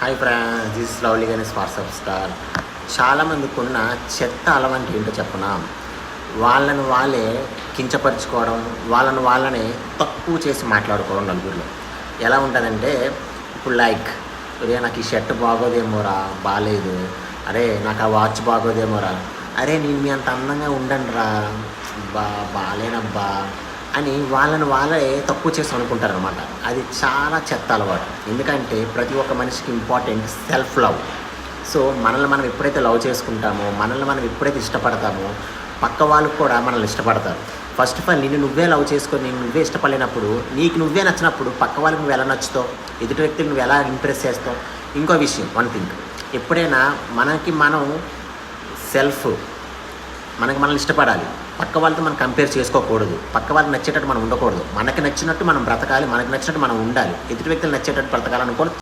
Hi friends, this lovely Ganesh WhatsApp star. చాలామందికి ఉన్న చెత్త అలవాటు ఏంటో చెప్పనా? వాళ్ళని వాళ్ళే కించపరుచుకోవడం, వాళ్ళనే తక్కువ చేసి మాట్లాడుకోవడం నలుగురిలో. ఎలా ఉంటుందంటే, ఇప్పుడు అరే నాకు ఈ షర్ట్ బాగోదేమోరా, బాగాలేదు. అరే నాకు ఆ వాచ్ బాగోదేమోరా, అరే నేను మీ అంత అందంగా ఉండండిరా, బాగాలేనబ్బా అని వాళ్ళని వాళ్ళే తక్కువ చేసి అనుకుంటారనమాట. అది చాలా చెత్త అలవాటు. ఎందుకంటే ప్రతి ఒక్క మనిషికి ఇంపార్టెంట్ సెల్ఫ్ లవ్. సో మనల్ని మనం ఎప్పుడైతే లవ్ చేసుకుంటామో, మనల్ని మనం ఎప్పుడైతే ఇష్టపడతామో, పక్క వాళ్ళు కూడా మనల్ని ఇష్టపడతారు. ఫస్ట్ ఆఫ్ ఆల్ నిన్ను నువ్వే లవ్ చేసుకొని నువ్వే ఇష్టపడినప్పుడు, నీకు నువ్వే నచ్చినప్పుడు పక్క వాళ్ళకి నువ్వు ఎలా నచ్చుతావు, ఎదుటి వ్యక్తిని నువ్వు ఎలా ఇంప్రెస్ చేస్తావు. ఇంకో విషయం, వన్ థింగ్, ఎప్పుడైనా మనకి మనం మనల్ని ఇష్టపడాలి. పక్క వాళ్ళతో మనం కంపేర్ చేసుకోకూడదు. పక్క వాళ్ళకి నచ్చేటట్టు మనం ఉండకూడదు. మనకి నచ్చినట్టు మనం బ్రతకాలి, మనకి నచ్చినట్టు మనం ఉండాలి. ఎదుటి వ్యక్తులు నచ్చేటట్టు బ్రతకాలనుకోవడం